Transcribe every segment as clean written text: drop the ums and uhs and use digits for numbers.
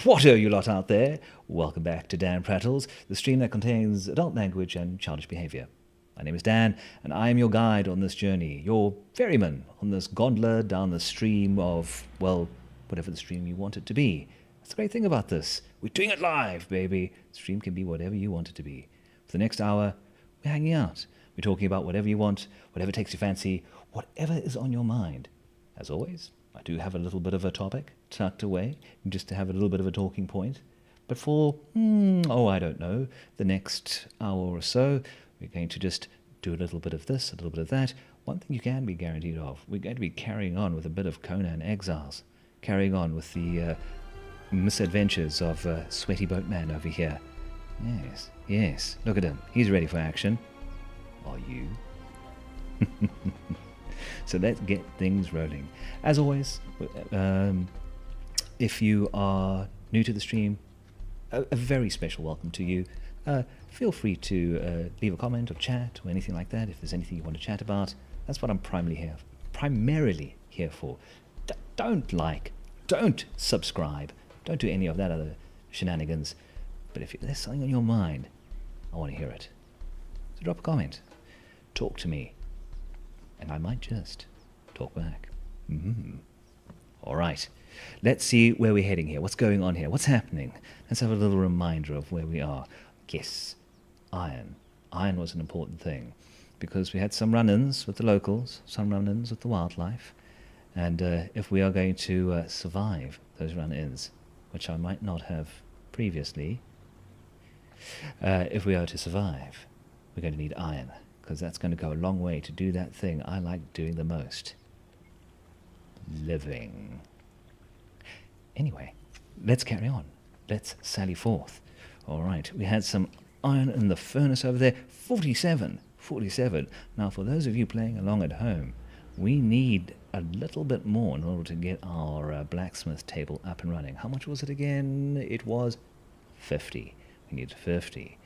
What are you lot out there? Welcome back to DanPrattles, the stream that contains adult language and childish behavior. My name is Dan, and I am your guide on this journey, your ferryman on this gondola down the stream of, well, whatever the stream you want it to be. That's the great thing about this. We're doing it live, baby. The stream can be whatever you want it to be. For the next hour, we're hanging out. We're talking about whatever you want, whatever takes your fancy, whatever is on your mind. As always, I do have a little bit of a topic tucked away, just to have a little bit of a talking point. But for, I don't know, the next hour or so, we're going to just do a little bit of this, a little bit of that. One thing you can be guaranteed of, we're going to be carrying on with a bit of Conan Exiles, carrying on with the misadventures of Sweaty Boatman over here. Yes, look at him. He's ready for action. Are you? So let's get things rolling. As always, if you are new to the stream, a very special welcome to you. Feel free to leave a comment or chat or anything like that if there's anything you want to chat about. That's what I'm primarily here for. Don't subscribe, don't do any of that other shenanigans. But if there's something on your mind, I want to hear it. So drop a comment, talk to me, and I might just talk back. All right, let's see where we're heading here. What's going on here? What's happening? Let's have a little reminder of where we are. Yes, iron. Iron was an important thing because we had some run-ins with the locals, some run-ins with the wildlife, and if we are going to survive those run-ins, which I might not have previously, if we are to survive, we're going to need iron, because that's going to go a long way to do that thing I like doing the most. Living. Anyway, let's carry on. Let's sally forth. All right, we had some iron in the furnace over there. 47. Now, for those of you playing along at home, we need a little bit more in order to get our blacksmith table up and running. How much was it again? It was 50. We need 50.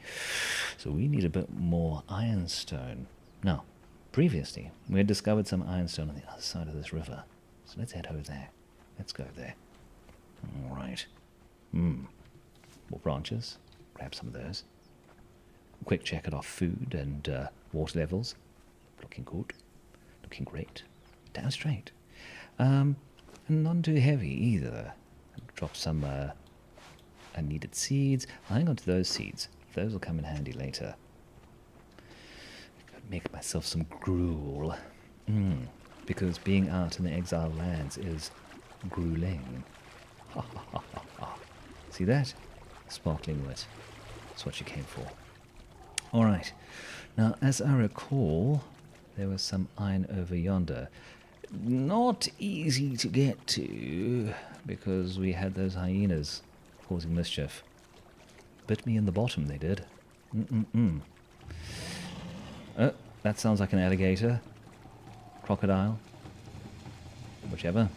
So we need a bit more ironstone. Now, previously, we had discovered some ironstone on the other side of this river. So let's head over there. Let's go there. All right. More branches. Grab some of those. Quick check at our food and water levels. Looking good. Looking great. Down straight. And not too heavy either. Drop some unneeded seeds. I'll hang on to those seeds. Those will come in handy later. Make myself some gruel. Because being out in the exile lands is grueling. See that? Sparkling wit. That's what you came for. Alright. Now, as I recall, there was some iron over yonder. Not easy to get to, because we had those hyenas causing mischief. Bit me in the bottom, they did. Oh, that sounds like an alligator. Crocodile. Whichever.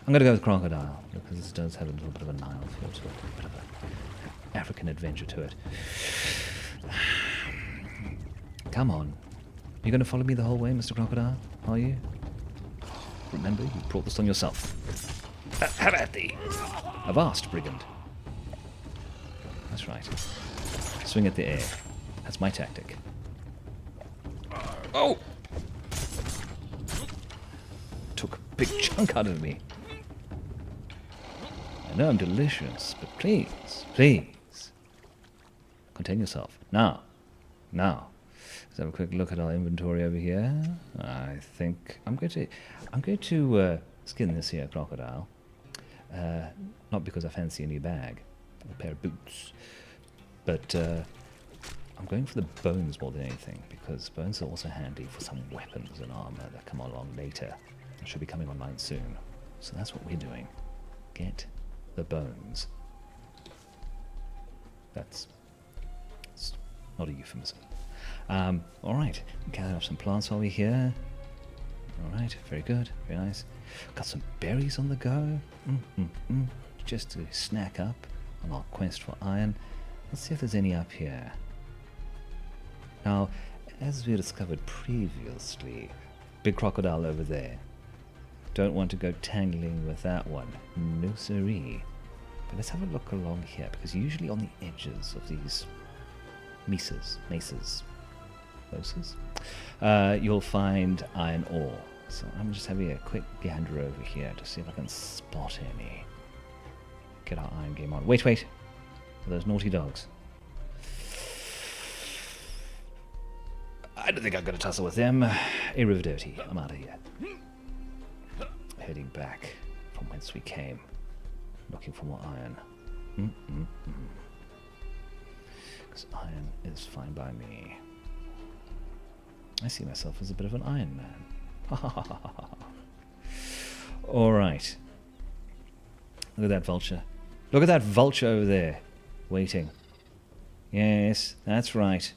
I'm going to go with crocodile, because this does have a little bit of a Nile feel to it. A bit of an African adventure to it. Come on. You're going to follow me the whole way, Mr. Crocodile? Are you? Remember, you brought this on yourself. Have at thee! Avast, brigand. That's right. Swing at the air. That's my tactic. Oh! Took a big chunk out of me. I know I'm delicious, but please. Contain yourself. Now. Let's have a quick look at our inventory over here. I think I'm going to skin this here crocodile. Not because I fancy a new bag or a pair of boots, but I'm going for the bones more than anything, because bones are also handy for some weapons and armor that come along later. It should be coming online soon. So that's what we're doing. Get the bones. That's not a euphemism. Alright, gather up some plants while we're here. Alright, very good, very nice. Got some berries on the go. Just to snack up on our quest for iron. Let's see if there's any up here. Now, as we discovered previously, big crocodile over there. Don't want to go tangling with that one. No siree. But let's have a look along here, because usually on the edges of these mesas, you'll find iron ore. So I'm just having a quick gander over here to see if I can spot any. Get our iron game on. Wait. Those naughty dogs. I don't think I'm going to tussle with them. Arrivederci. I'm out of here. Heading back from whence we came. Looking for more iron. Because iron is fine by me. I see myself as a bit of an Iron Man. Alright. Look at that vulture. Look at that vulture over there. Waiting. Yes, that's right.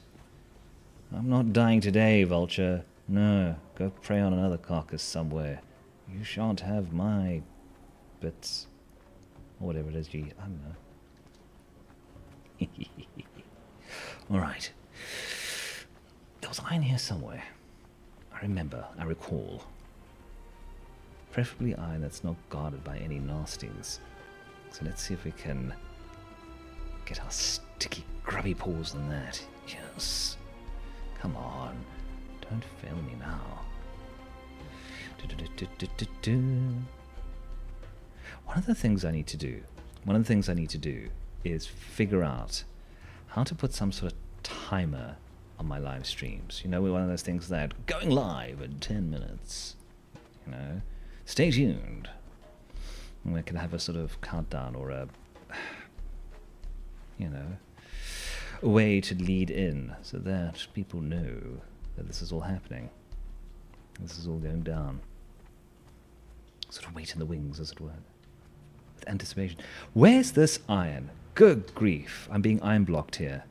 I'm not dying today, vulture. No, go prey on another carcass somewhere. You shan't have my bits. Or whatever it is you eat. I don't know. Alright. There was iron here somewhere. I recall. Preferably iron that's not guarded by any nasties. So let's see if we can get our sticky, grubby paws on that. Yes. Come on. Don't fail me now. One of the things I need to do is figure out how to put some sort of timer on my live streams. You know, one of those things that going live in 10 minutes. You know, stay tuned. And we can have a sort of countdown or a way to lead in so that people know that this is all happening. This is all going down. Sort of wait in the wings, as it were. With anticipation. Where's this iron? Good grief. I'm being iron blocked here.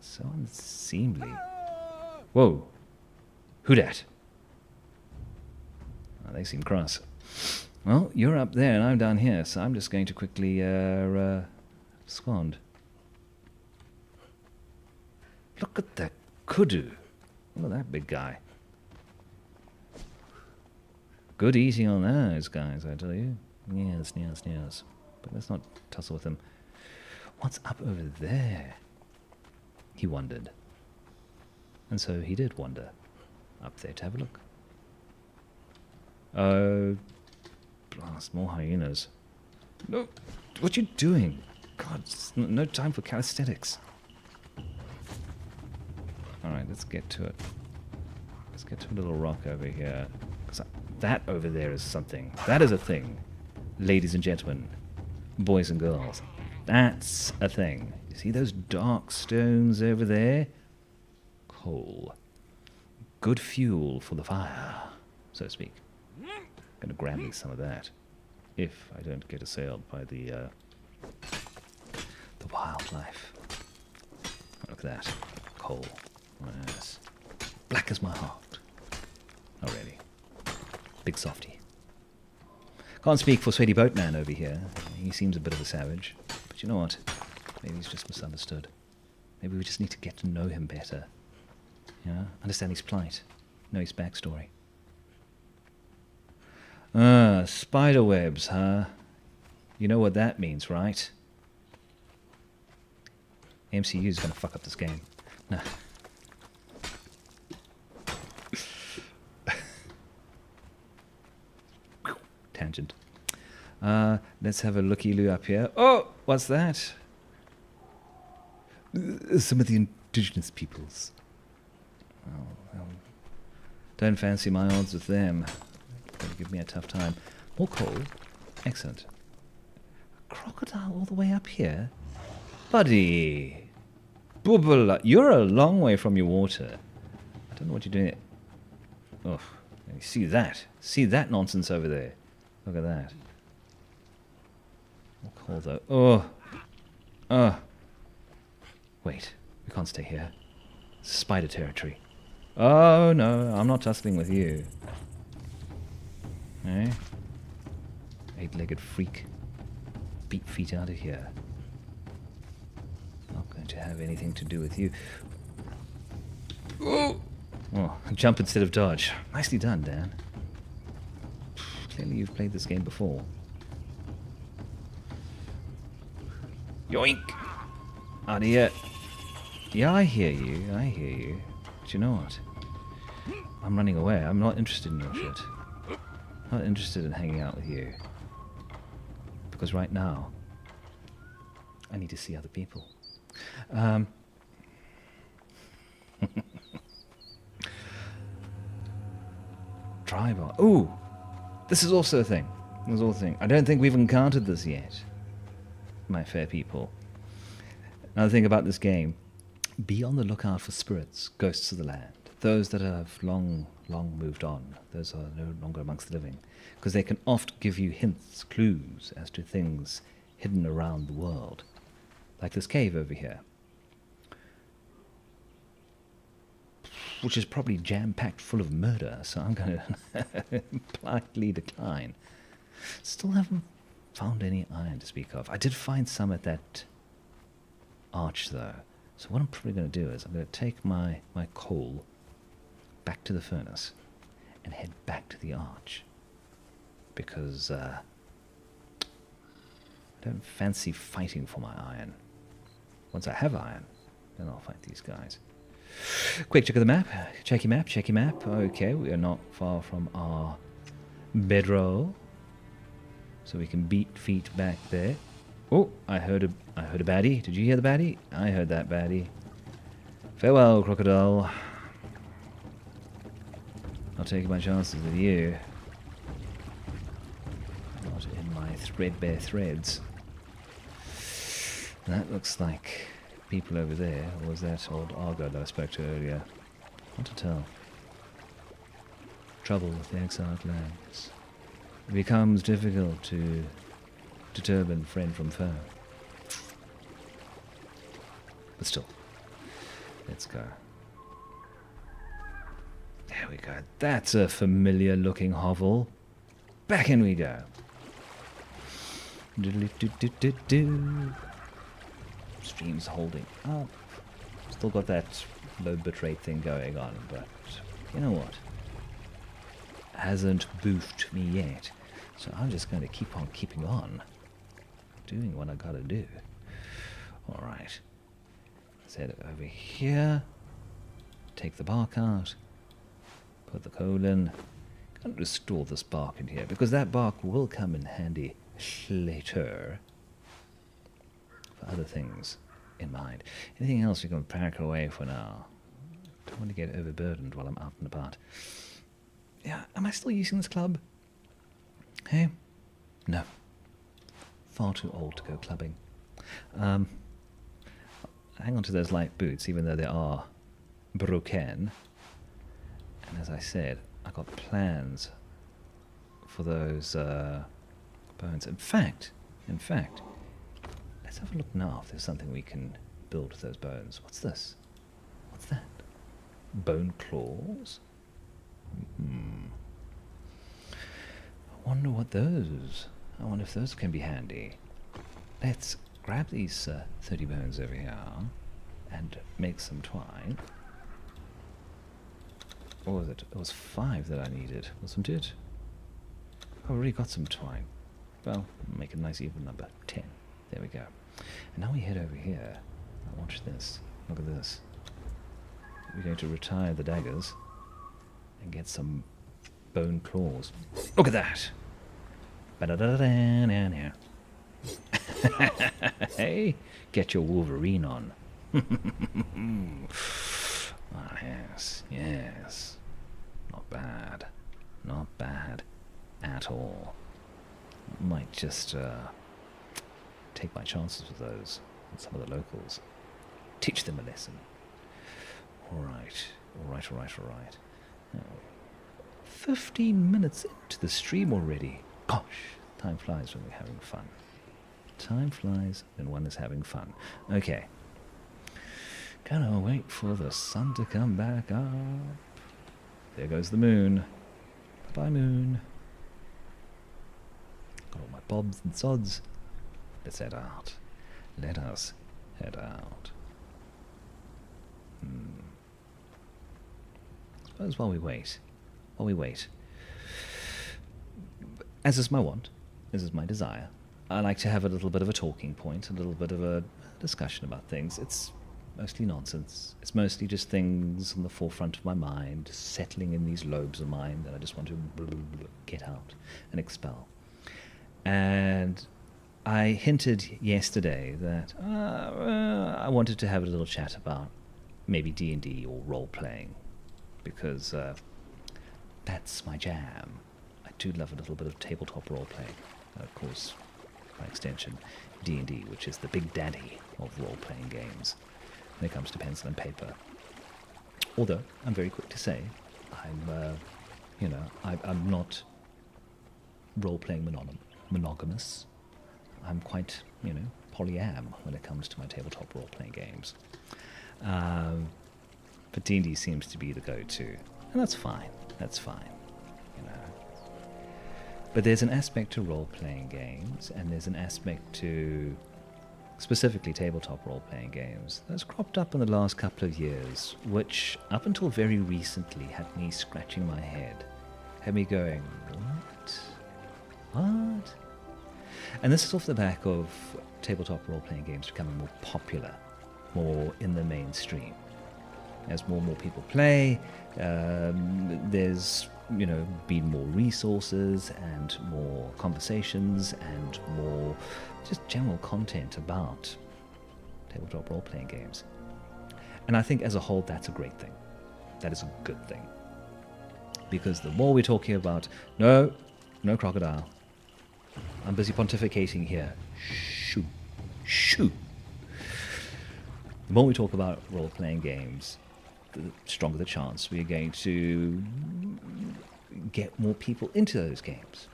So unseemly. Whoa. Who dat? Oh, they seem cross. Well, you're up there and I'm down here, so I'm just going to quickly squand. Look at that kudu. Look at that big guy. Good eating on those guys, I tell you. Yes. But let's not tussle with them. What's up over there? He wondered. And so he did wander up there to have a look. Oh, blast, more hyenas. No, what you doing? God, no time for calisthenics. Alright, let's get to it. Let's get to a little rock over here. Because that over there is something. That is a thing. Ladies and gentlemen, boys and girls. That's a thing. You see those dark stones over there? Coal. Good fuel for the fire, so to speak. Gonna grab me some of that. If I don't get assailed by the wildlife. Look at that. Coal. Yes. Black as my heart. Already. Big softy. Can't speak for Sweaty Boatman over here. He seems a bit of a savage. But you know what? Maybe he's just misunderstood. Maybe we just need to get to know him better. You know? Understand his plight. Know his backstory. Spider webs, huh? You know what that means, right? MCU's gonna fuck up this game. No. Tangent. Let's have a looky-loo up here. Oh, what's that? Some of the indigenous peoples. Oh, well, don't fancy my odds with them. Gonna give me a tough time. More coal. Excellent. A crocodile all the way up here? Buddy! Bubble, you're a long way from your water. I don't know what you're doing. Oh, see that? See that nonsense over there? Look at that. More coal though. Oh. Wait, we can't stay here. It's spider territory. Oh no, I'm not tussling with you. Eh? Eight-legged freak. Beat feet out of here. Not going to have anything to do with you. Oh, jump instead of dodge. Nicely done, Dan. Clearly you've played this game before. Yoink! Out of here. Yeah, I hear you. I hear you. But you know what? I'm running away. I'm not interested in your shit. Not interested in hanging out with you. Because right now, I need to see other people. Tribal. Ooh! This is also a thing. This is also a thing. I don't think we've encountered this yet, my fair people. Another thing about this game, be on the lookout for spirits, ghosts of the land. Those that have long moved on. Those are no longer amongst the living. Because they can oft give you hints, clues, as to things hidden around the world. Like this cave over here. Which is probably jam-packed full of murder, so I'm going to politely decline. Still haven't found any iron to speak of. I did find some at that arch, though. So what I'm probably going to do is I'm going to take my coal back to the furnace and head back to the arch. Because I don't fancy fighting for my iron. Once I have iron, then I'll fight these guys. Quick check of the map. Check your map, check your map. Okay, we are not far from our bedroll. So we can beat feet back there. Oh, I heard a baddie. Did you hear the baddie? I heard that baddie. Farewell, crocodile. I'll take my chances with you. Not in my threadbare threads. That looks like people over there, or was that old Argo that I spoke to earlier? Hard to tell. Trouble with the exiled lands. It becomes difficult to determine friend from foe. But still, let's go. There we go. That's a familiar looking hovel. Back in we go. Do-do-do-do-do-do. Stream's holding up. Still got that low bitrate thing going on, but you know what? Hasn't boofed me yet. So I'm just going to keep on keeping on. Doing what I gotta do. Alright. Let's head over here. Take the bark out. Put the coal in. Gonna restore this bark in here, because that bark will come in handy later. For other things in mind. Anything else we can pack away for now? Don't want to get overburdened while I'm out and about. Yeah, am I still using this club? Hey? No. Far too old to go clubbing. Hang on to those light boots, even though they are broken. And as I said, I got plans for those bones. In fact, let's have a look now if there's something we can build with those bones. What's this? What's that? Bone claws? I wonder what those... I wonder if those can be handy. Let's grab these 30 bones over here and make some twine. What was it? It was 5 that I needed, wasn't it? I've already got some twine. Well, make a nice even number. 10. There we go. And now we head over here. Now watch this. Look at this. We're going to retire the daggers and get some bone claws. Look at that! Hey, get your Wolverine on. Ah, yes, yes. Not bad. Not bad at all. Might just take my chances with those, with some of the locals. Teach them a lesson. Alright, alright. Now, 15 minutes into the stream already. Gosh, time flies when we're having fun. Time flies when one is having fun. Okay. Gonna wait for the sun to come back up. There goes the moon. Bye-bye, moon. Got all my bobs and sods. Let's head out. Let us head out. I suppose while we wait, as is my want, as is my desire, I like to have a little bit of a talking point, a little bit of a discussion about things. It's mostly nonsense. It's mostly just things in the forefront of my mind, settling in these lobes of mine that I just want to get out and expel. And I hinted yesterday that I wanted to have a little chat about maybe D&D or role-playing, because that's my jam. I do love a little bit of tabletop role-playing. Of course, by extension, D&D, which is the big daddy of role-playing games when it comes to pencil and paper. Although, I'm very quick to say, I'm not role-playing monogamous. I'm quite, polyam when it comes to my tabletop role-playing games. But D&D seems to be the go-to, and that's fine. That's fine, But there's an aspect to role-playing games, and there's an aspect to specifically tabletop role-playing games that's cropped up in the last couple of years, which up until very recently had me scratching my head, had me going, what? And this is off the back of tabletop role-playing games becoming more popular, more in the mainstream. As more and more people play, there's been more resources and more conversations and more just general content about tabletop role-playing games. And I think as a whole, that's a great thing. That is a good thing. Because the more we're talking about, no crocodile. I'm busy pontificating here. Shoo. The more we talk about role-playing games, the stronger the chance we are going to get more people into those games.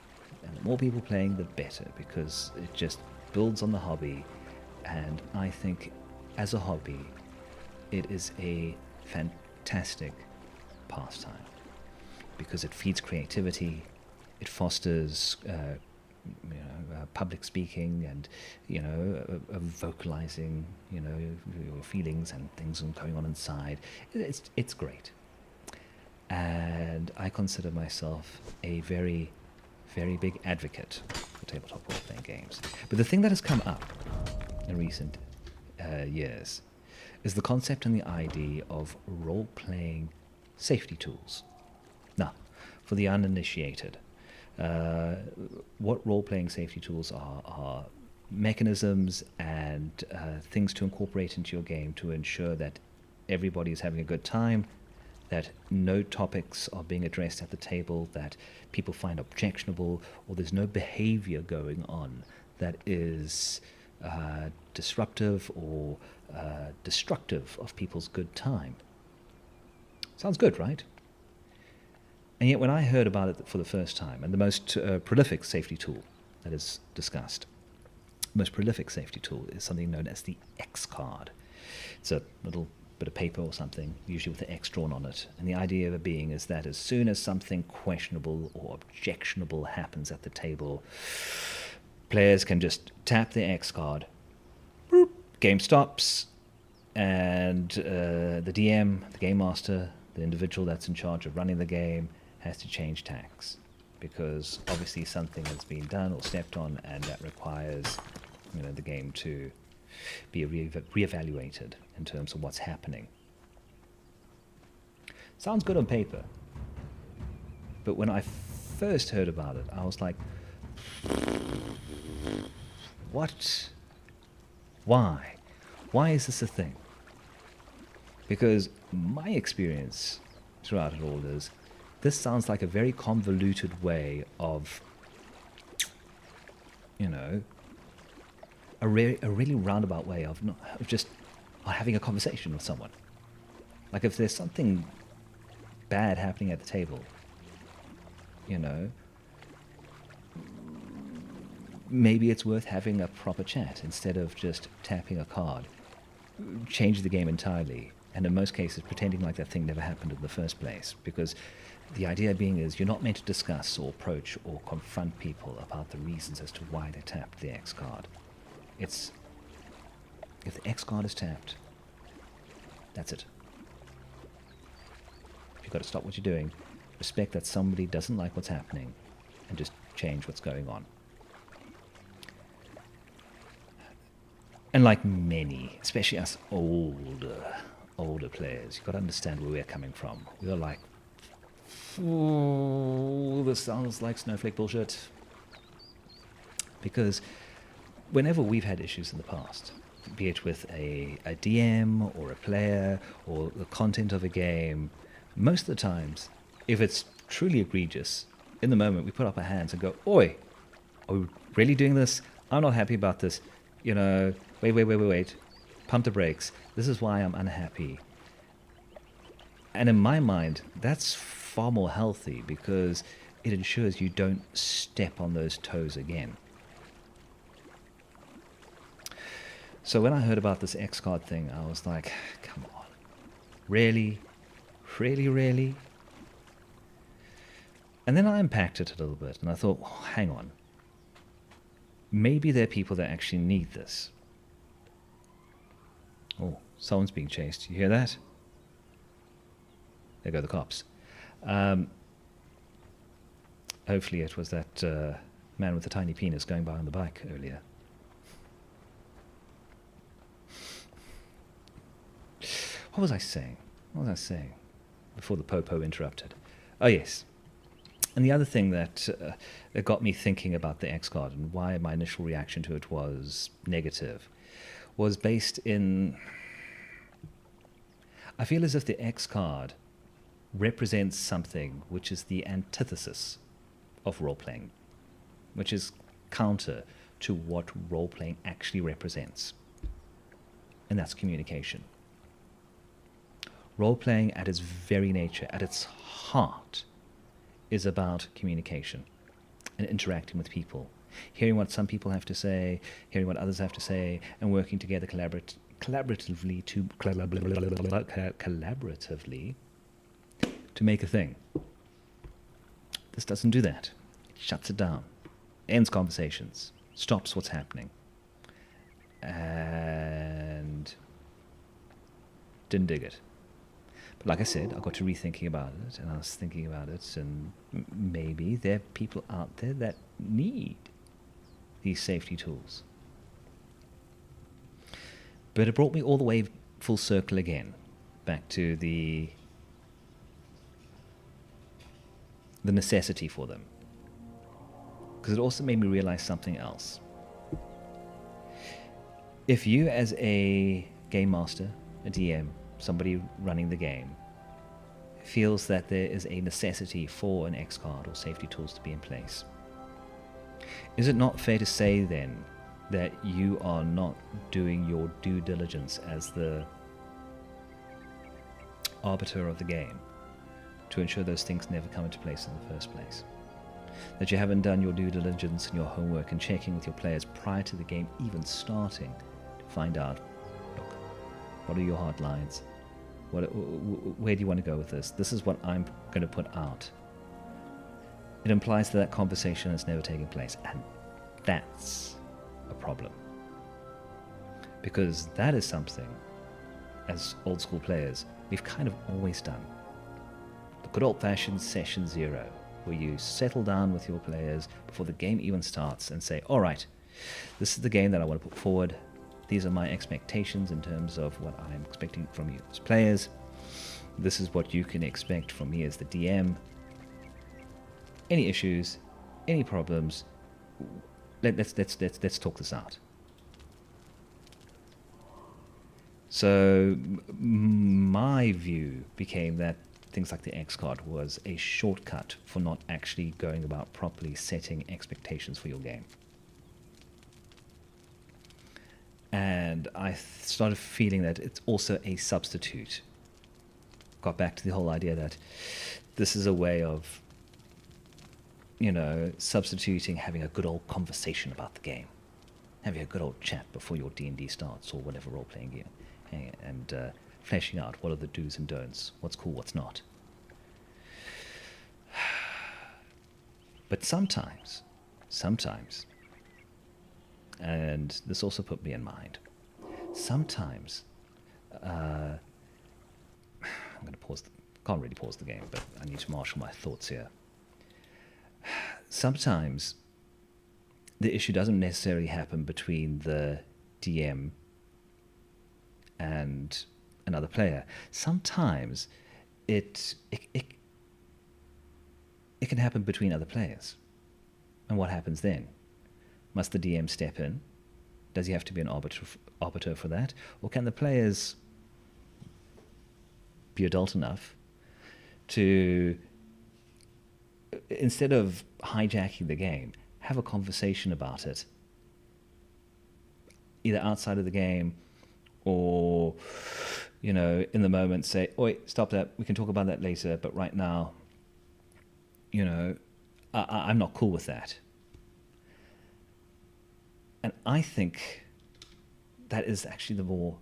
And the more people playing, the better, because it just builds on the hobby. And I think, as a hobby, it is a fantastic pastime, because it feeds creativity, it fosters public speaking and vocalizing your feelings and things going on inside. It's great, and I consider myself a very, very big advocate for tabletop role-playing games. But the thing that has come up in recent years is the concept and the idea of role-playing safety tools. Now, for the uninitiated, what role-playing safety tools are mechanisms and things to incorporate into your game to ensure that everybody is having a good time, that no topics are being addressed at the table that people find objectionable, or there's no behavior going on that is disruptive or destructive of people's good time. Sounds good, right? And yet when I heard about it for the first time, and the most prolific safety tool that is discussed, the most prolific safety tool is something known as the X card. It's a little bit of paper or something, usually with the X drawn on it. And the idea of it being is that as soon as something questionable or objectionable happens at the table, players can just tap the X card, boop, game stops, and the DM, the game master, the individual that's in charge of running the game, has to change tacks, because obviously something has been done or stepped on, and that requires the game to be reevaluated in terms of what's happening. Sounds good on paper, but when I first heard about it, I was like, what? Why is this a thing? Because my experience throughout it all is, this sounds like a very convoluted way of, a really roundabout way of just having a conversation with someone. Like if there's something bad happening at the table, maybe it's worth having a proper chat instead of just tapping a card. Change the game entirely, and in most cases pretending like that thing never happened in the first place, because the idea being is you're not meant to discuss or approach or confront people about the reasons as to why they tapped the X card. It's, if the X card is tapped, that's it. You've got to stop what you're doing, respect that somebody doesn't like what's happening, and just change what's going on. And like many, especially us older players, you've got to understand where we're coming from. We were like, ooh, this sounds like snowflake bullshit. Because whenever we've had issues in the past, be it with a DM or a player or the content of a game, most of the times, if it's truly egregious, in the moment we put up our hands and go, oi, are we really doing this? I'm not happy about this. You know, wait. Pump the brakes. This is why I'm unhappy. And in my mind, that's far more healthy because it ensures you don't step on those toes again. So when I heard about this X card thing, I was like, come on. Really? Really? And then I unpacked it a little bit and I thought, oh, hang on. Maybe there are people that actually need this. Oh, someone's being chased. You hear that? There go the cops. Hopefully it was that man with the tiny penis going by on the bike earlier. What was I saying? Before the Popo interrupted. Oh, yes. And the other thing that got me thinking about the X card and why my initial reaction to it was negative was based in... I feel as if the X card represents something which is the antithesis of role-playing, which is counter to what role-playing actually represents. And that's communication. Role-playing at its very nature, at its heart, is about communication and interacting with people, hearing what some people have to say, hearing what others have to say, and working together collaboratively to make a thing. This doesn't do that. It shuts it down, ends conversations, stops what's happening, and didn't dig it. But like I said, I got to rethinking about it, and I was thinking about it, and maybe there are people out there that need these safety tools. But it brought me all the way full circle again, back to the necessity for them. Because it also made me realize something else. If you as a game master, a DM, somebody running the game, feels that there is a necessity for an X card or safety tools to be in place, is it not fair to say then that you are not doing your due diligence as the arbiter of the game to ensure those things never come into place in the first place? That you haven't done your due diligence and your homework and checking with your players prior to the game even starting to find out, look, what are your hard lines? Where do you want to go with this? This is what I'm going to put out. It implies that conversation has never taken place, and that's a problem. Because that is something, as old school players, we've kind of always done. The good old-fashioned session zero, where you settle down with your players before the game even starts and say, all right, this is the game that I want to put forward. These are my expectations in terms of what I'm expecting from you as players. This is what you can expect from me as the DM. Any issues, any problems, let's talk this out. So my view became that things like the X card was a shortcut for not actually going about properly setting expectations for your game. And I started feeling that it's also a substitute. Got back to the whole idea that this is a way of, substituting having a good old conversation about the game. Having a good old chat before your D&D starts or whatever role-playing game. And fleshing out what are the do's and don'ts, what's cool, what's not. But sometimes, and this also put me in mind, sometimes, I'm going to pause, can't really pause the game, but I need to marshal my thoughts here. Sometimes the issue doesn't necessarily happen between the DM and another player. Sometimes it can happen between other players. And what happens then? Must the DM step in? Does he have to be an arbiter for that? Or can the players be adult enough to, instead of hijacking the game, have a conversation about it, either outside of the game or, you know, in the moment say, oi, stop that, we can talk about that later, but right now, you know, I'm not cool with that. And I think that is actually the more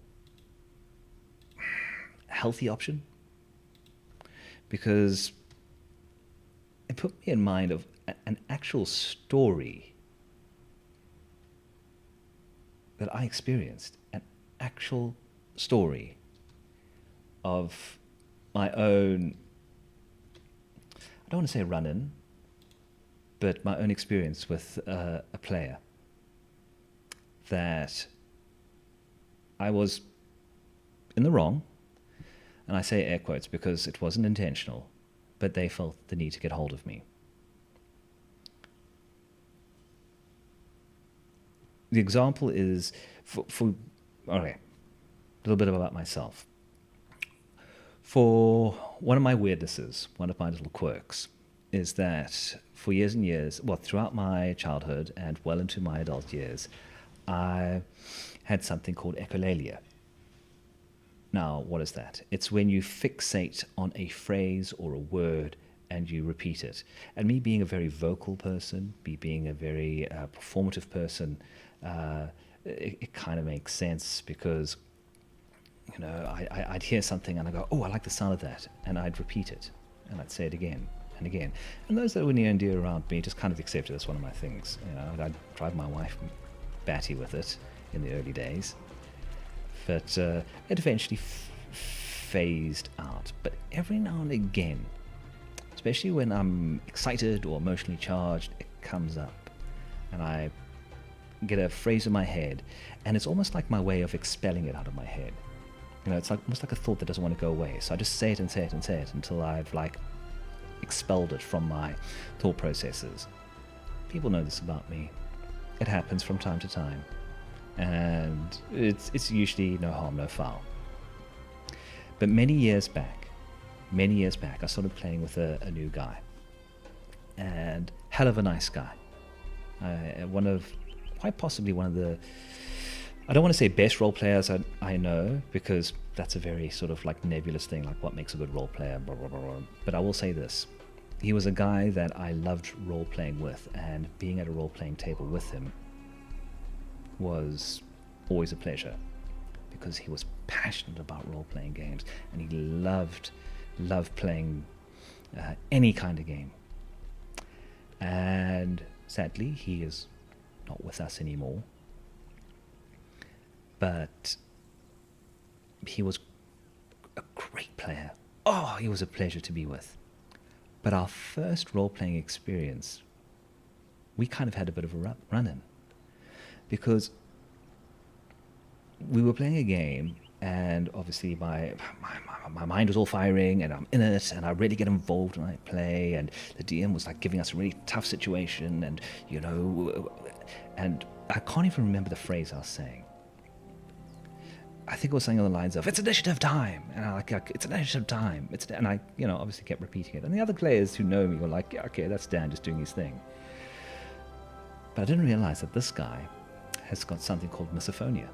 healthy option, because it put me in mind of an actual story that I experienced, an actual story of my own, I don't want to say run-in, but my own experience with a player that I was in the wrong, and I say air quotes because it wasn't intentional, but they felt the need to get hold of me. The example is, okay, a little bit about myself. For one of my weirdnesses, one of my little quirks, is that for years and years, well, throughout my childhood and well into my adult years, I had something called echolalia. Now, what is that? It's when you fixate on a phrase or a word and you repeat it. And me being a very vocal person, me being a very performative person, it kind of makes sense because, you know, I'd hear something and I go, oh, I like the sound of that. And I'd repeat it and I'd say it again and again. And those that were near and dear around me just kind of accepted it as one of my things. You know, I'd drive my wife batty with it in the early days. But it eventually phased out. But every now and again, especially when I'm excited or emotionally charged, it comes up. And I get a phrase in my head, and it's almost like my way of expelling it out of my head. You know, it's like almost like a thought that doesn't want to go away. So I just say it and say it and say it until I've like expelled it from my thought processes. People know this about me. It happens from time to time. And it's usually no harm, no foul. But many years back, I started playing with a new guy. And hell of a nice guy. Quite possibly one of the, I don't want to say best role players I know, because that's a very sort of like nebulous thing, like what makes a good role player, blah, blah, blah, blah. But I will say this. He was a guy that I loved role playing with, and being at a role playing table with him was always a pleasure, because he was passionate about role-playing games and he loved playing any kind of game. And sadly, he is not with us anymore, but he was a great player. Oh, he was a pleasure to be with. But our first role-playing experience, we kind of had a bit of a run-in, because we were playing a game, and obviously my mind was all firing, and I'm in it, and I really get involved when I play, and the DM was like giving us a really tough situation, and you know, and I can't even remember the phrase I was saying. I think it was something on the lines of, it's initiative time, and I like it's initiative time, and I, you know, obviously kept repeating it, and the other players who know me were like, yeah, okay, that's Dan just doing his thing. But I didn't realize that this guy has got something called misophonia.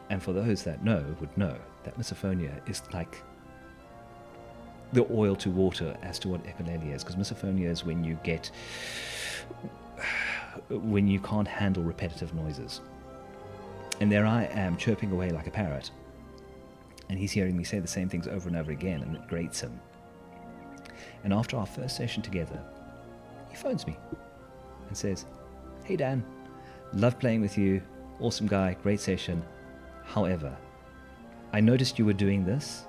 And for those that would know that misophonia is like the oil to water as to what echolalia is, because misophonia is when you can't handle repetitive noises. And there I am chirping away like a parrot, and he's hearing me say the same things over and over again, and it grates him. And after our first session together, he phones me and says, hey Dan, love playing with you, awesome guy, great session. However, I noticed you were doing this.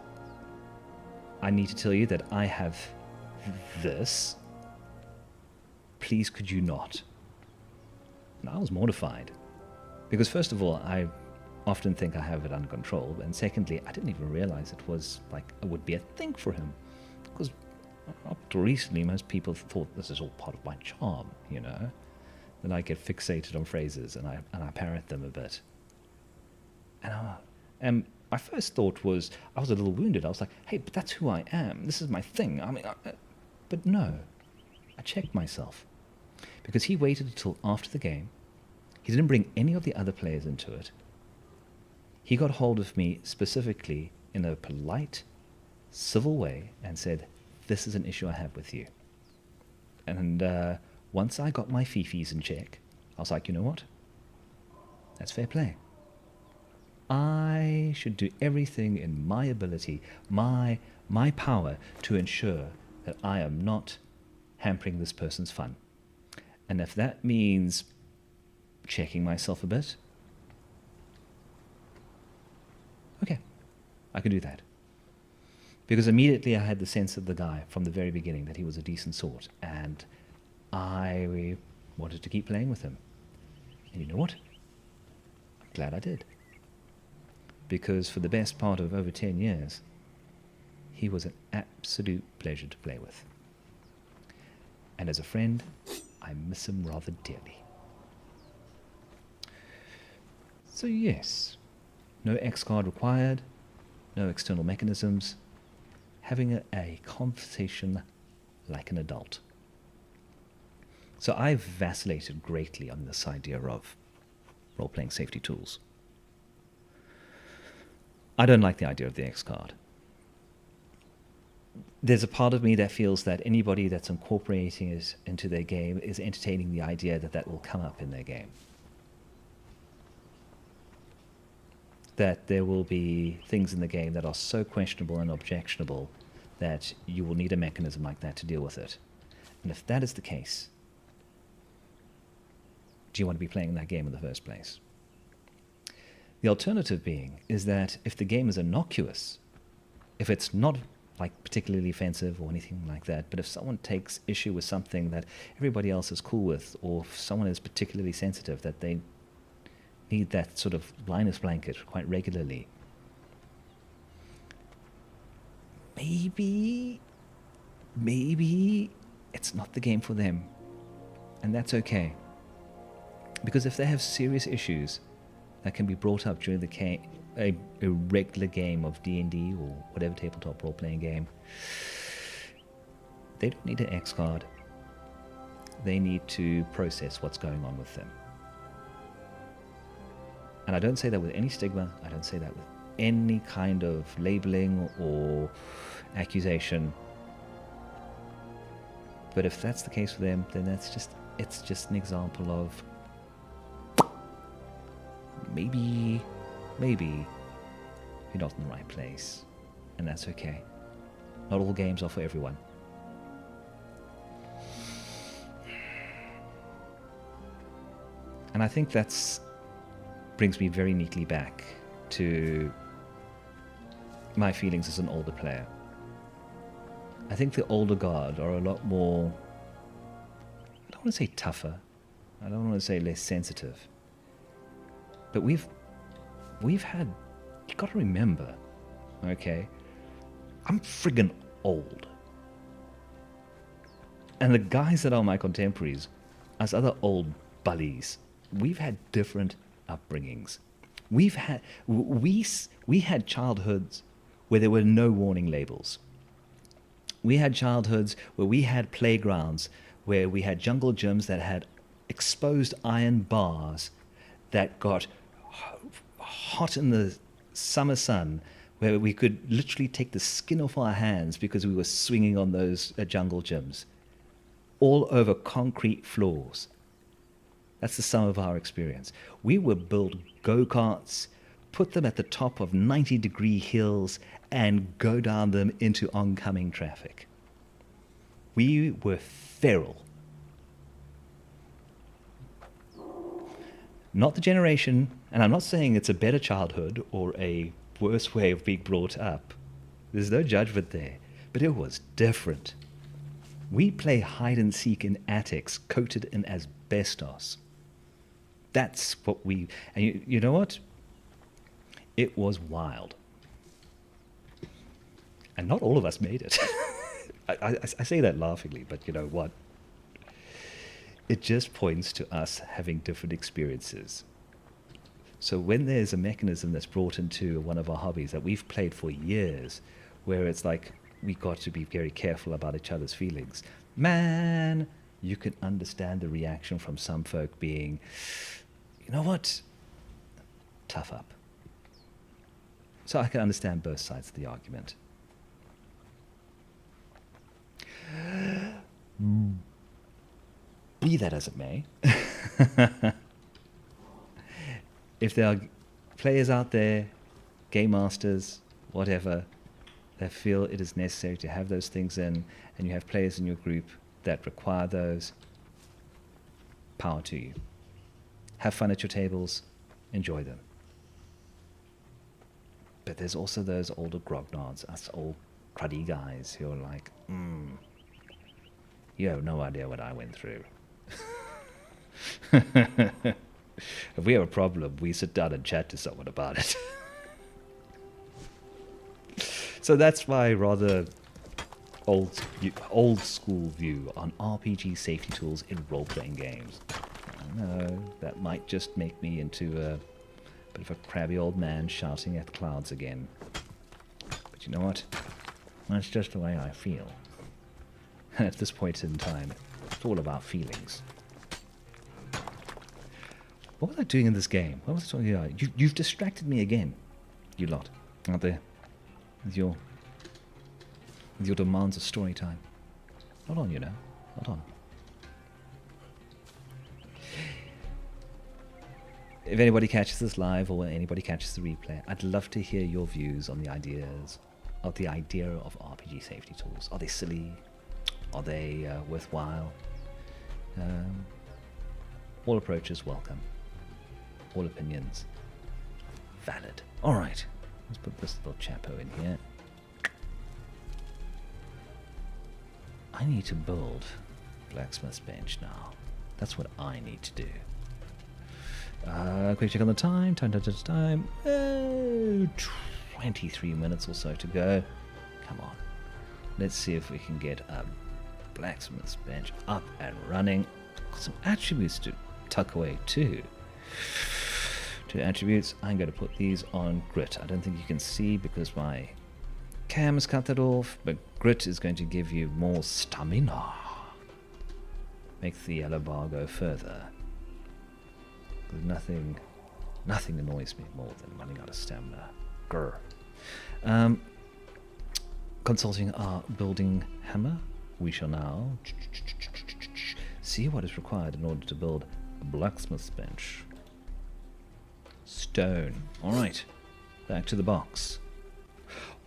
I need to tell you that I have this. Please, could you not? And I was mortified. Because first of all, I often think I have it under control, and secondly, I didn't even realize it would be a thing for him, because up to recently, most people thought this is all part of my charm, that I get fixated on phrases and I parrot them a bit. And my first thought was, I was a little wounded. I was like, hey, but that's who I am. This is my thing. But no, I checked myself, because he waited until after the game. He didn't bring any of the other players into it. He got hold of me specifically in a polite, civil way and said, this is an issue I have with you. And once I got my fifis in check, I was like, you know what? That's fair play. I should do everything in my ability, my power, to ensure that I am not hampering this person's fun. And if that means checking myself a bit, okay, I can do that. Because immediately I had the sense of the guy from the very beginning that he was a decent sort, and I wanted to keep playing with him. And you know what? I'm glad I did. Because for the best part of over 10 years, he was an absolute pleasure to play with. And as a friend, I miss him rather dearly. So yes, no X card required, no external mechanisms, having a conversation like an adult. So I've vacillated greatly on this idea of role-playing safety tools. I don't like the idea of the X card. There's a part of me that feels that anybody that's incorporating it into their game is entertaining the idea that that will come up in their game. That there will be things in the game that are so questionable and objectionable that you will need a mechanism like that to deal with it. And if that is the case, do you want to be playing that game in the first place? The alternative being is that if the game is innocuous, if it's not particularly offensive or anything like that, but if someone takes issue with something that everybody else is cool with, or if someone is particularly sensitive that they need that sort of Linus blanket quite regularly, maybe it's not the game for them, and that's okay. Because if they have serious issues that can be brought up during a regular game of D&D or whatever tabletop role-playing game, they don't need an X card. They need to process what's going on with them. And I don't say that with any stigma. I don't say that with any kind of labeling or accusation. But if that's the case for them, then it's just an example of maybe you're not in the right place, and that's okay. Not all games are for everyone. And I think that's brings me very neatly back to my feelings as an older player. I think the older guard are a lot more, I don't want to say tougher, I don't want to say less sensitive, but we've had, you got to remember, okay, I'm friggin' old. And the guys that are my contemporaries, as other old bullies, we've had different upbringings. We had childhoods where there were no warning labels. We had childhoods where we had playgrounds, where we had jungle gyms that had exposed iron bars that got hot in the summer sun, where we could literally take the skin off our hands because we were swinging on those jungle gyms, all over concrete floors. That's the sum of our experience. We would build go-karts, put them at the top of 90-degree hills, and go down them into oncoming traffic. We were feral. Not the generation, and I'm not saying it's a better childhood or a worse way of being brought up. There's no judgment there, but it was different. We play hide and seek in attics coated in asbestos. That's what and you know what? It was wild. And not all of us made it. I say that laughingly, but you know what? It just points to us having different experiences. So when there's a mechanism that's brought into one of our hobbies that we've played for years, where it's like we got to be very careful about each other's feelings, man, you can understand the reaction from some folk being, you know what? Tough up. So I can understand both sides of the argument. Be that as it may, if there are players out there, game masters, whatever, that feel it is necessary to have those things in, and you have players in your group that require those, power to you. Have fun at your tables, enjoy them. But there's also those older grognards, us old cruddy guys who are like, you have no idea what I went through. If we have a problem, we sit down and chat to someone about it. So that's my rather old school view on RPG safety tools in role-playing games. I know that might just make me into a bit of a crabby old man shouting at clouds again. But you know what? That's just the way I feel. And at this point in time, it's all about feelings. What was I doing in this game? What was I talking about? You've distracted me again, you lot, out there, with your demands of story time. Hold on, you know. Hold on. If anybody catches this live or anybody catches the replay, I'd love to hear your views on the idea of RPG safety tools. Are they silly? Are they worthwhile? All approaches welcome. All opinions valid. All right, let's put this little chapo in here. I need to build blacksmith's bench now. That's what I need to do. Quick check on the time. Time. Oh, 23 minutes or so to go. Come on. Let's see if we can get a blacksmith's bench up and running. Got some attributes to tuck away too. Two attributes. I'm going to put these on grit. I don't think you can see because my cam has cut that off, but grit is going to give you more stamina. Make the yellow bar go further. Nothing annoys me more than running out of stamina. Grr. Consulting our building hammer, we shall now see what is required in order to build a blacksmith's bench. Stone. All right, back to the box.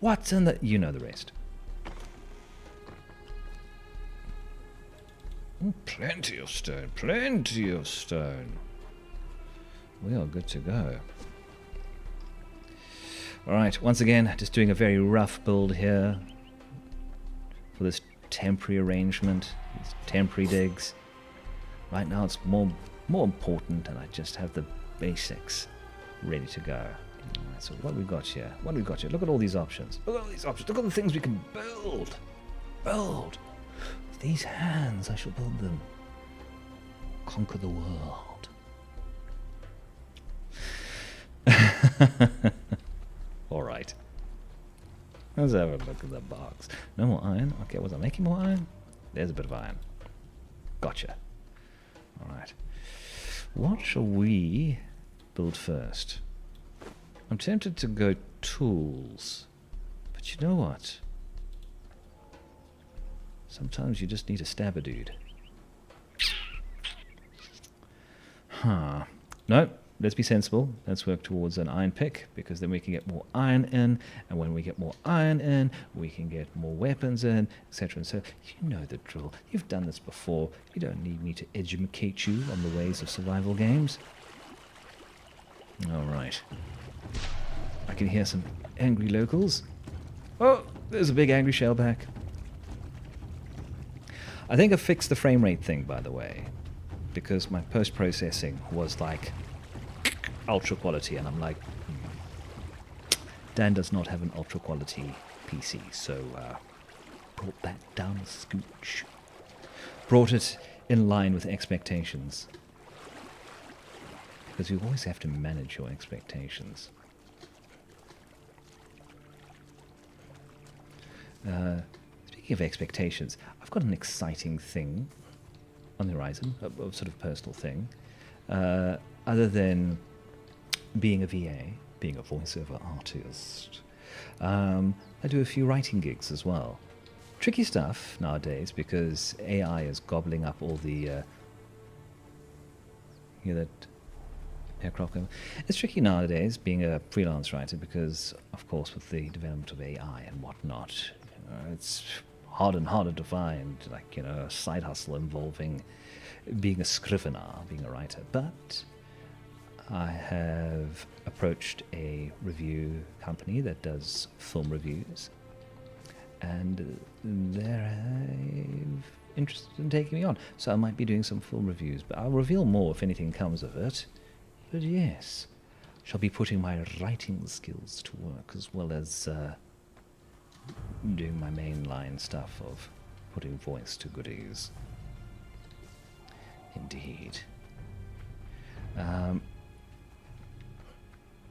What's in the... You know the rest. Plenty of stone. Plenty of stone. We are good to go. Alright, once again, just doing a very rough build here for this temporary arrangement, these temporary digs. Right now it's more important, and I just have the basics ready to go. Alright, so what we've got here? What have we got here? Look at all these options. Look at all these options. Look at the things we can build. Build. With these hands, I shall build them. Conquer the world. Alright. Let's have a look at the box. No more iron. Okay, was I making more iron? There's a bit of iron. Gotcha. Alright. What shall we build first? I'm tempted to go tools. But you know what? Sometimes you just need to stab a dude. Huh. No. Let's be sensible. Let's work towards an iron pick, because then we can get more iron in, and when we get more iron in, we can get more weapons in, etc. And so, you know the drill. You've done this before. You don't need me to educate you on the ways of survival games. All right. I can hear some angry locals. Oh, there's a big angry shellback. I think I fixed the frame rate thing, by the way, because my post-processing was like ultra quality, and I'm like, Dan does not have an ultra quality PC, so brought that down a scooch. Brought it in line with expectations. Because you always have to manage your expectations. Speaking of expectations, I've got an exciting thing on the horizon, a sort of personal thing. Other than being a VA, being a voiceover artist, I do a few writing gigs as well. Tricky stuff nowadays because AI is gobbling up all the... hear that aircraft going? It's tricky nowadays being a freelance writer because, of course, with the development of AI and whatnot, it's harder and harder to find, like, a side hustle involving being a scrivener, being a writer. But I have approached a review company that does film reviews, and they're interested in taking me on. So I might be doing some film reviews, but I'll reveal more if anything comes of it. But yes, shall be putting my writing skills to work as well as doing my mainline stuff of putting voice to goodies. Indeed.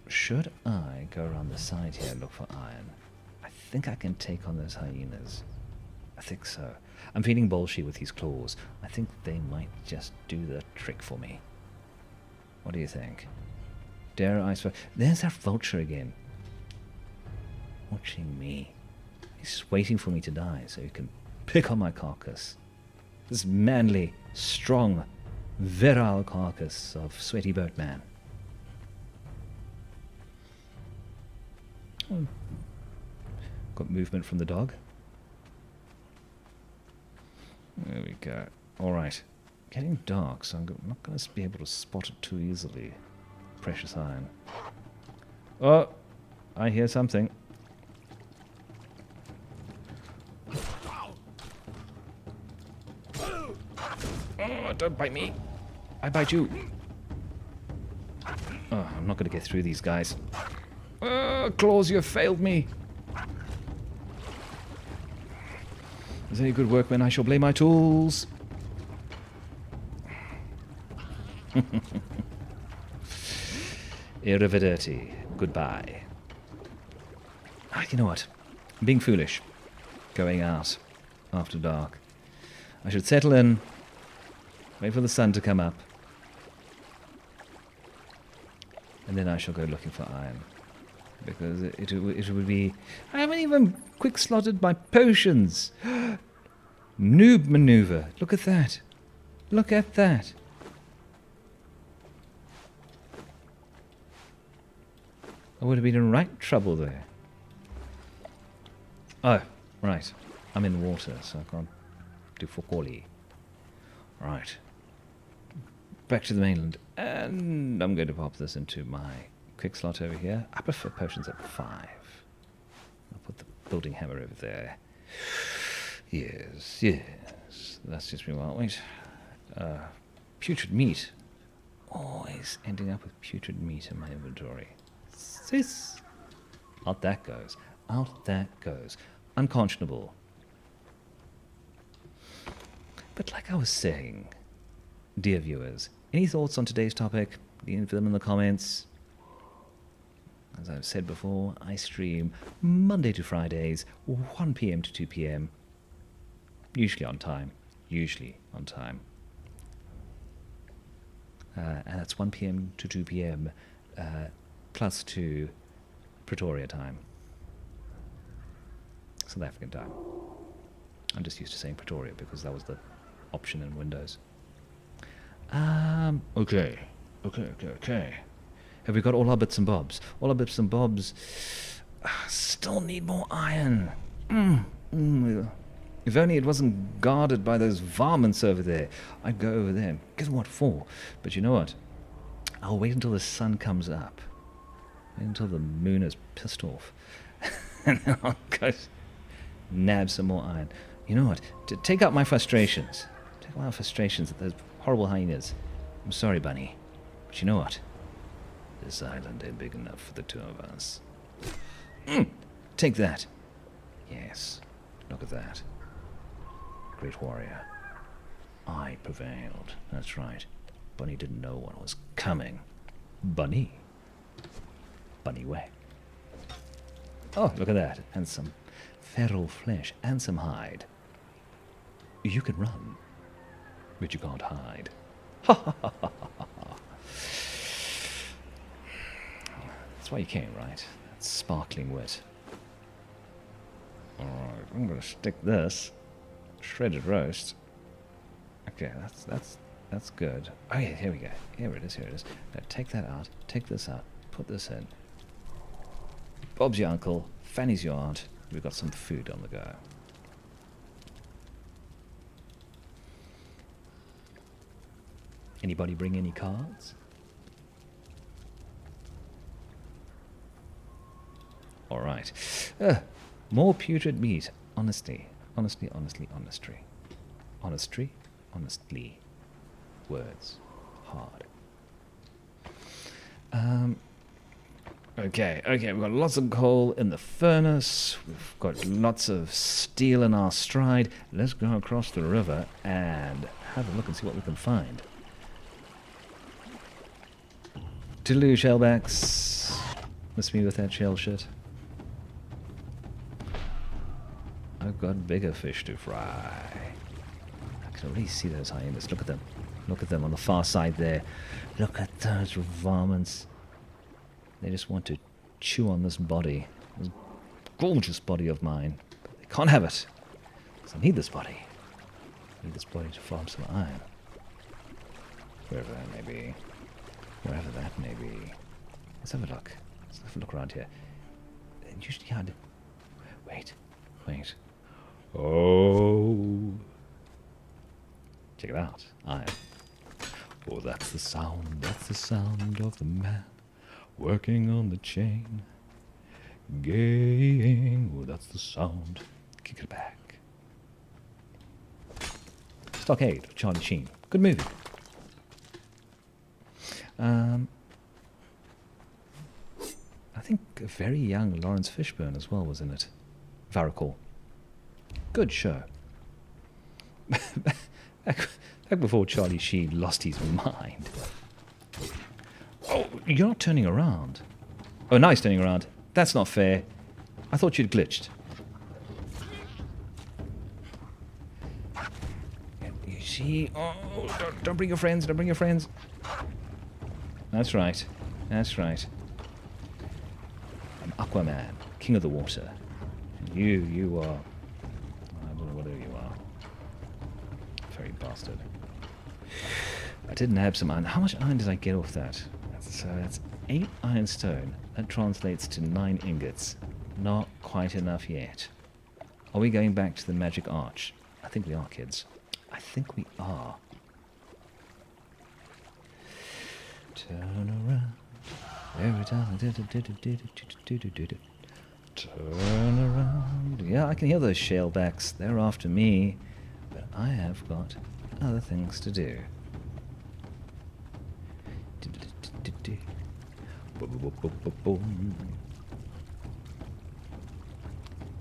Should I go around the side here and look for iron? I think I can take on those hyenas. I think so. I'm feeling bolshy with these claws. I think they might just do the trick for me. What do you think? Dare I swear? There's that vulture again. Watching me. He's waiting for me to die so he can pick on my carcass. This manly, strong, virile carcass of Sweaty Boatman. Oh. Got movement from the dog. There we go. Alright. Getting dark, so I'm not going to be able to spot it too easily. Precious iron. Oh! I hear something. Oh, don't bite me. I bite you. Oh, I'm not going to get through these guys. Claws, you have failed me. As any good workman, I shall blame my tools. Arrivederci. Goodbye. You know what? I'm being foolish. Going out after dark. I should settle in. Wait for the sun to come up. And then I shall go looking for iron. Because it would be... I haven't even quick-slotted my potions. Noob maneuver. Look at that. Look at that. I would have been in right trouble there. Oh, right. I'm in water, so I can't do fokoli. Right. Back to the mainland. And I'm going to pop this into my quick slot over here. I prefer potions at 5. I'll put the building hammer over there. Yes, yes. That's just me. Well, wait. Putrid meat. Always ending up with putrid meat in my inventory. Sis. Out that goes. Out that goes. Unconscionable. But like I was saying, dear viewers, any thoughts on today's topic? Leave them in the comments. As I've said before, I stream Monday to Fridays, 1 PM to 2 PM. Usually on time. Usually on time. And that's 1 PM to 2 PM plus 2 Pretoria time. South African time. I'm just used to saying Pretoria because that was the option in Windows. Okay. Have we got all our bits and bobs? All our bits and bobs still need more iron. If only it wasn't guarded by those varmints over there. I'd go over there. Guess what for? But you know what? I'll wait until the sun comes up. Wait until the moon is pissed off. And then I'll go nab some more iron. You know what? To take out my frustrations. Take out my frustrations at those horrible hyenas. I'm sorry, Bunny. But you know what? This island ain't big enough for the two of us. Take that. Yes, look at that. Great warrior. I prevailed. That's right. Bunny didn't know what was coming. Bunny. Bunny way. Oh, look at that. And some feral flesh and some hide. You can run, but you can't hide. Ha ha ha ha ha ha. That's why you came, right? That's sparkling wit. Alright, I'm gonna stick this. Shredded roast. Okay, that's good. Oh yeah, here we go. Here it is, here it is. Now take that out, take this out, put this in. Bob's your uncle, Fanny's your aunt. We've got some food on the go. Anybody bring any cards? Alright. More putrid meat. Honesty. Honestly, honestly, honestly. Honestly, honestly. Words. Hard. Okay, we've got lots of coal in the furnace. We've got lots of steel in our stride. Let's go across the river and have a look and see what we can find. Toodaloo, shellbacks. Miss me with that shell shit. I've got bigger fish to fry. I can already see those hyenas. Look at them. Look at them on the far side there. Look at those varmints. They just want to chew on this body. This gorgeous body of mine. But they can't have it. Because I need this body. I need this body to farm some iron. Wherever that may be. Wherever that may be. Let's have a look. Let's have a look around here. Usually I'd... Wait. Oh. Check it out. Iron. Oh, that's the sound of the man working on the chain. Gang. Oh, that's the sound. Kick it back. Stockade of Charlie Sheen. Good movie. I think a very young Lawrence Fishburne as well was in it. If I recall. Good show. back before Charlie Sheen lost his mind. Oh, you're not turning around. Oh, now he's turning around. That's not fair. I thought you'd glitched. You see? Oh, don't bring your friends. Don't bring your friends. That's right. That's right. I'm Aquaman, king of the water. And you are... I don't know whatever you are. Fairy bastard. I did nab some iron. How much iron did I get off that? That's 8 iron stone. That translates to 9 ingots. Not quite enough yet. Are we going back to the magic arch? I think we are, kids. I think we are. Turn around. Every time. Turn around. Yeah, I can hear those shellbacks. They're after me. But I have got other things to do.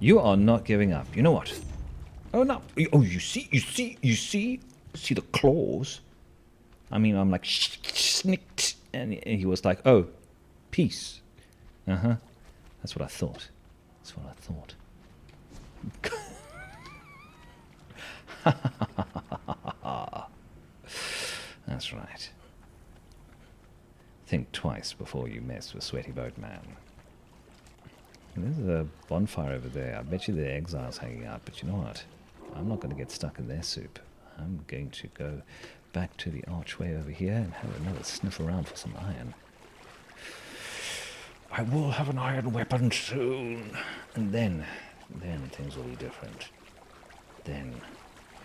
You are not giving up. You know what? Oh, no. Oh, you see the claws? I mean, I'm like, snicked. And he was like, oh, peace. Uh-huh. That's what I thought. That's what I thought. That's right. Think twice before you mess with Sweaty Boatman. There's a bonfire over there. I bet you the exiles hanging out, but you know what? I'm not going to get stuck in their soup. I'm going to go back to the archway over here and have another sniff around for some iron. I will have an iron weapon soon. And then things will be different. Then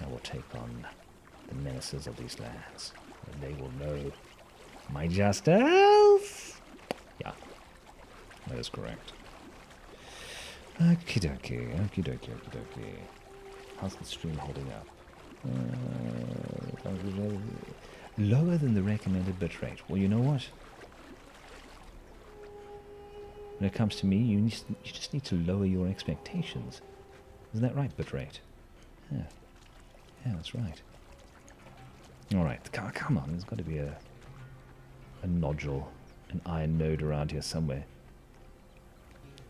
I will take on the menaces of these lands. And they will know my justice. Yeah, that is correct. Okie dokie, okie dokie, okie dokie. How's the stream holding up? Lower than the recommended bitrate. Well, you know what? When it comes to me, you just need to lower your expectations. Isn't that right, bitrate? Yeah. Yeah, that's right. Alright, come on, there's got to be a nodule, an iron node around here somewhere.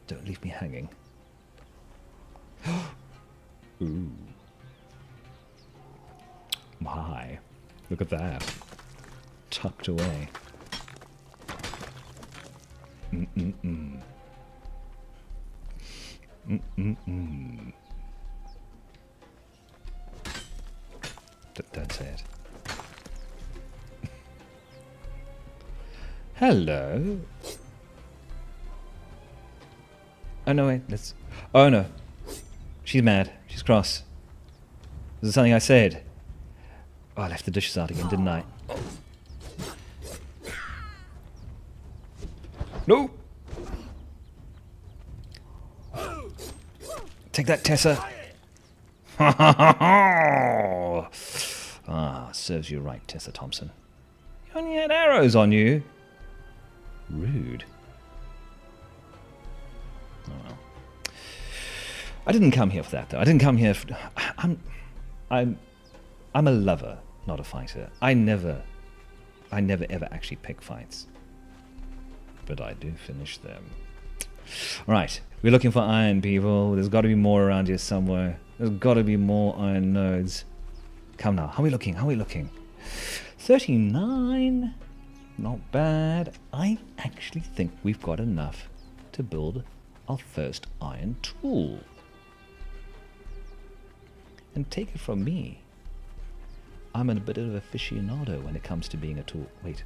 Don't leave me hanging. Ooh. My, look at that. Tucked away. Mm-mm-mm. Mm-mm-mm. Don't say it. Hello. Oh no, wait, let's... Oh no. She's mad. She's cross. Was it something I said? Oh, I left the dishes out again, didn't I? No! Take that, Tessa. Ah, serves you right, Tessa Thompson. You only had arrows on you. Rude. Oh well. I didn't come here for that, though. I didn't come here for... I'm a lover, not a fighter. I never ever actually pick fights. But I do finish them. Alright, we're looking for iron, people. There's got to be more around here somewhere. There's got to be more iron nodes. Come now, how are we looking? How are we looking? 39? Not bad. I actually think we've got enough to build our first iron tool. And take it from me, I'm a bit of an aficionado when it comes to being a tool. Wait.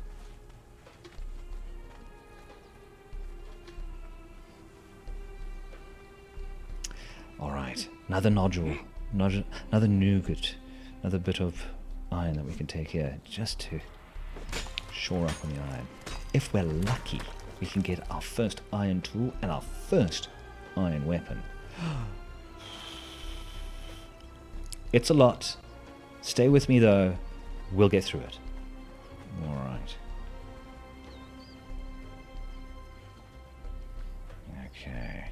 Alright, another nodule, another nougat, another bit of iron that we can take here, just to shore up on the iron. If we're lucky, we can get our first iron tool and our first iron weapon. It's a lot. Stay with me though, we'll get through it. Alright. Okay.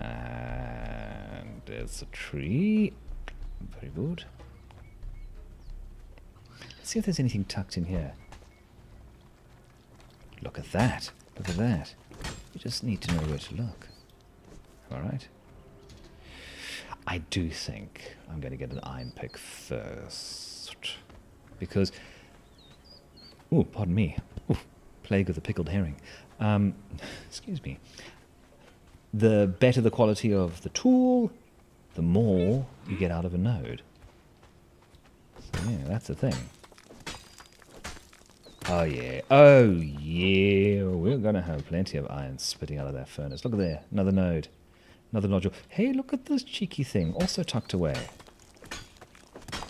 And there's a tree. Very good. Let's see if there's anything tucked in here. Look at that. Look at that. You just need to know where to look. Alright. I do think I'm going to get an iron pick first. Because... Oh, pardon me. Ooh, plague of the pickled herring. Excuse me. The better the quality of the tool, the more you get out of a node. So yeah, that's the thing. Oh yeah, oh yeah, we're going to have plenty of iron spitting out of that furnace. Look at there, another node, another nodule. Hey, look at this cheeky thing, also tucked away.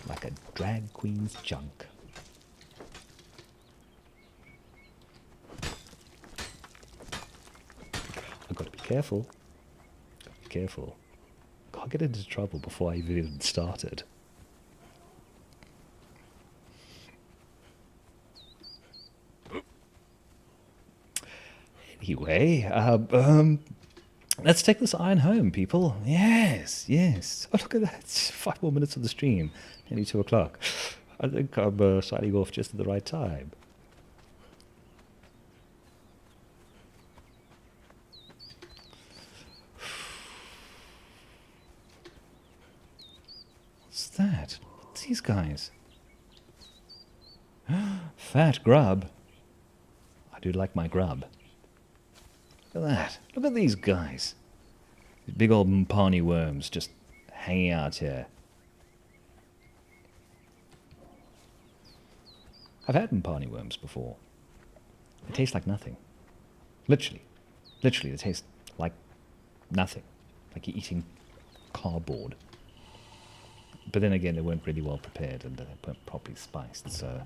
Like a drag queen's junk. I've got to be careful. Got to be careful. Can't get into trouble before I even started. Anyway, let's take this iron home, people. Yes, yes. Oh, look at that. It's 5 more minutes of the stream. Nearly 2 o'clock. I think I'm signing off just at the right time. What's that? What's these guys? Fat grub. I do like my grub. Look at that. Look at these guys. These big old mpani worms just hanging out here. I've had mpani worms before. They taste like nothing. Literally. Literally, they taste like nothing. Like you're eating cardboard. But then again, they weren't really well prepared and they weren't properly spiced. So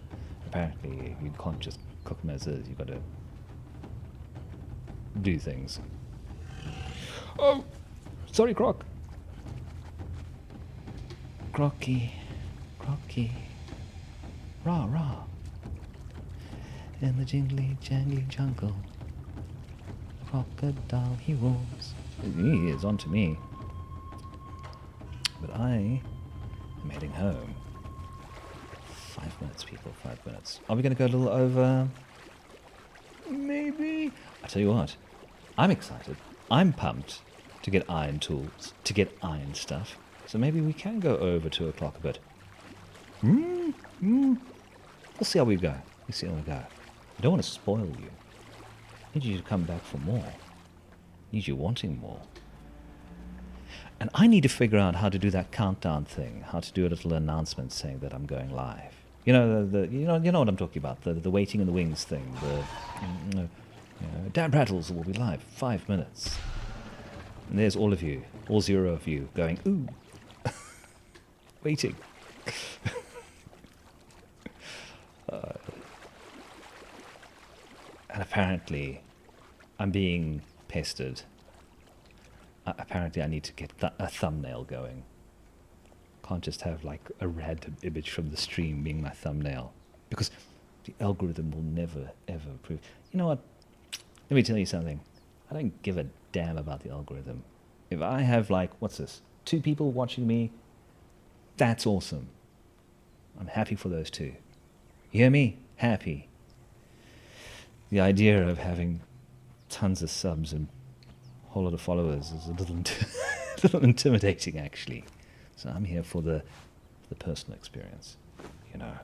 apparently you can't just cook them as is. You've got to do things. Oh! Sorry, Croc. Crocky. Crocky. Rah, rah. In the jingly, jangly jungle. crocodile, he roars. He is on to me. But I am heading home. 5 minutes, people, 5 minutes. Are we going to go a little over? Maybe. I tell you what, I'm excited. I'm pumped to get iron tools, to get iron stuff. So maybe we can go over 2 o'clock a bit. We'll see how we go. We'll see how we go. I don't want to spoil you. I need you to come back for more. I need you wanting more. And I need to figure out how to do that countdown thing, how to do a little announcement saying that I'm going live. You know, you know what I'm talking about, the waiting in the wings thing. DanPrattles will be live, 5 minutes. And there's all of you, all 0 of you, going, ooh, waiting. And apparently, I'm being pestered. Apparently, I need to get a thumbnail going. Can't just have like a random image from the stream being my thumbnail, because the algorithm will never ever approve. You know what? Let me tell you something. I don't give a damn about the algorithm. If I have like, what's this? 2 people watching me, that's awesome. I'm happy for those 2. You hear me? Happy. The idea of having tons of subs and a whole lot of followers is a little intimidating, actually. So I'm here for the personal experience, you know,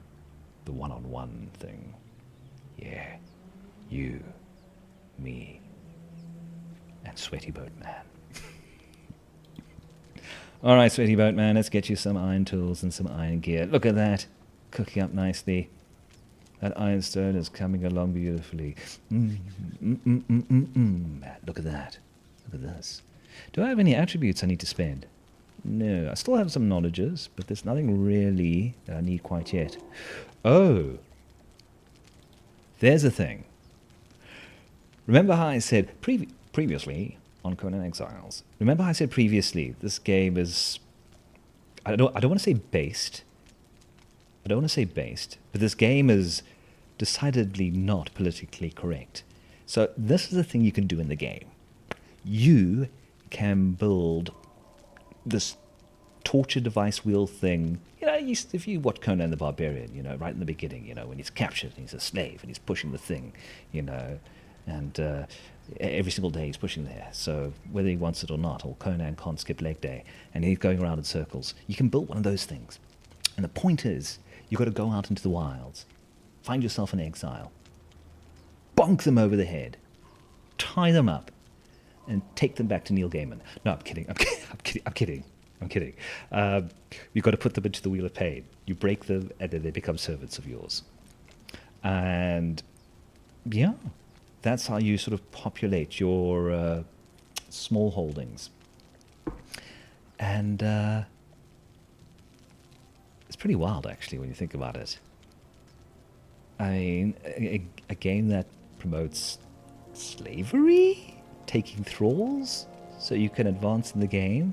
the one-on-one thing. Yeah, you, me, and Sweaty Boatman. All right, Sweaty Boatman, let's get you some iron tools and some iron gear. Look at that, cooking up nicely. That ironstone is coming along beautifully. Look at that. Look at this. Do I have any attributes I need to spend? No, I still have some knowledges, but there's nothing really that I need quite yet. Oh, there's a thing. Remember how I said previously on Conan Exiles? Remember how I said previously this game is, I don't want to say based. I don't want to say based, but this game is decidedly not politically correct. So this is the thing you can do in the game. You can build this torture device wheel thing. You know, if you watch Conan the Barbarian, you know, right in the beginning, you know, when he's captured and he's a slave and he's pushing the thing, you know, and every single day he's pushing there. So whether he wants it or not, or Conan can't skip leg day, and he's going around in circles, you can build one of those things. And the point is, you've got to go out into the wilds, find yourself an exile, bonk them over the head, tie them up, and take them back to Neil Gaiman. No, I'm kidding. I'm kidding. You've got to put them into the Wheel of Pain. You break them, and then they become servants of yours. And yeah, that's how you sort of populate your small holdings. And it's pretty wild, actually, when you think about it. I mean, a game that promotes slavery? Taking thralls so you can advance in the game?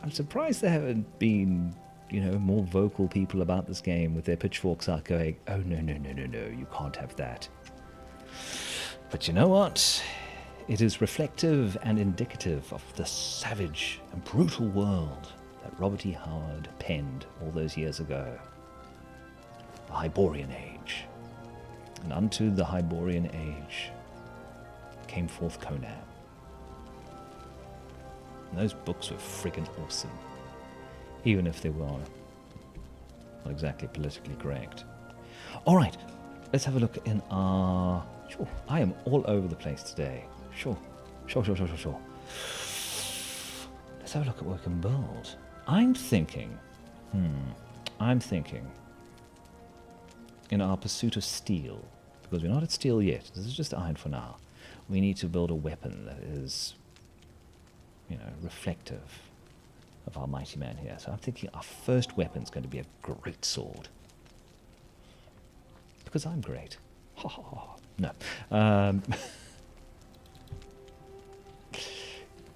I'm surprised there haven't been, you know, more vocal people about this game with their pitchforks out going, oh, no, you can't have that. But you know what? It is reflective and indicative of the savage and brutal world that Robert E. Howard penned all those years ago. The Hyborian Age. And unto the Hyborian Age came forth Conan. And those books were friggin' awesome, even if they were not exactly politically correct. All right, let's have a look in our... Sure, I am all over the place today. Sure. Let's have a look at what we can build. I'm thinking, in our pursuit of steel, because we're not at steel yet, this is just iron for now, we need to build a weapon that is, you know, reflective of our mighty man here. So I'm thinking our first weapon is going to be a great sword. Because I'm great. Ha ha ha. No.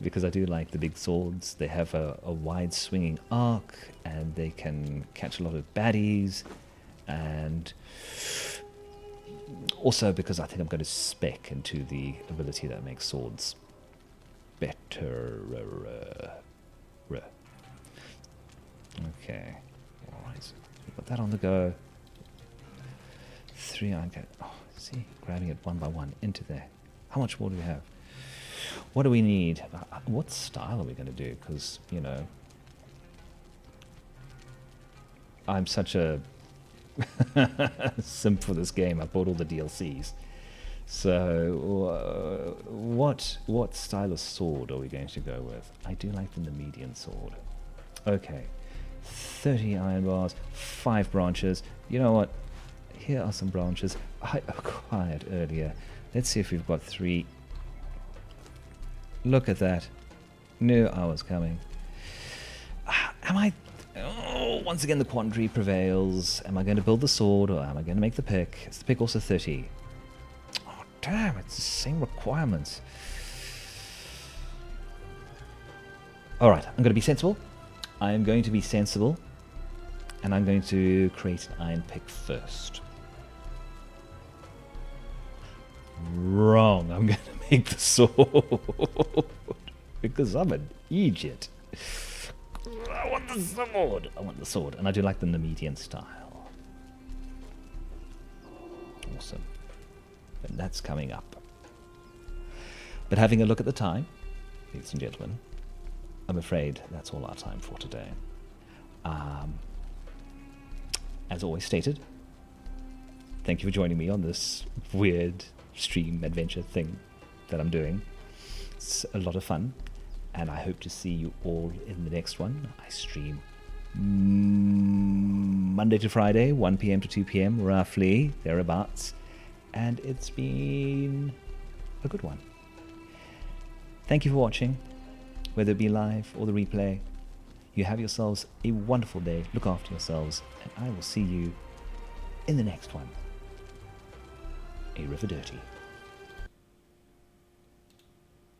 Because I do like the big swords. They have a wide swinging arc, and they can catch a lot of baddies, and Also because I think I'm going to spec into the ability that makes swords better. Okay. Alright. We've got that on the go. 3 iron cannon. Oh, see? Grabbing it one by one into there. How much more do we have? What do we need? What style are we going to do? Because, you know, I'm such a simp for this game. I bought all the DLCs. So, what style of sword are we going to go with? I do like the median sword. Okay. 30 iron bars, 5 branches. You know what? Here are some branches I acquired earlier. Let's see if we've got 3. Look at that. Knew I was coming. Am I... Oh, once again the quandary prevails. Am I going to build the sword or am I going to make the pick? Is the pick also 30? Oh, damn, it's the same requirements. Alright, I'm going to be sensible. I'm going to be sensible. And I'm going to create an iron pick first. Wrong. I'm going to make the sword. Because I'm an idiot. I want the sword. I want the sword. And I do like the Nemedian style. Awesome. And that's coming up. But having a look at the time, ladies and gentlemen, I'm afraid that's all our time for today. As always stated, thank you for joining me on this weird stream adventure thing that I'm doing. It's a lot of fun, and I hope to see you all in the next one. I stream Monday to Friday, 1 p.m. to 2 p.m, roughly, thereabouts, and it's been a good one. Thank you for watching, whether it be live or the replay. You have yourselves a wonderful day. Look after yourselves, and I will see you in the next one. A River Dirty.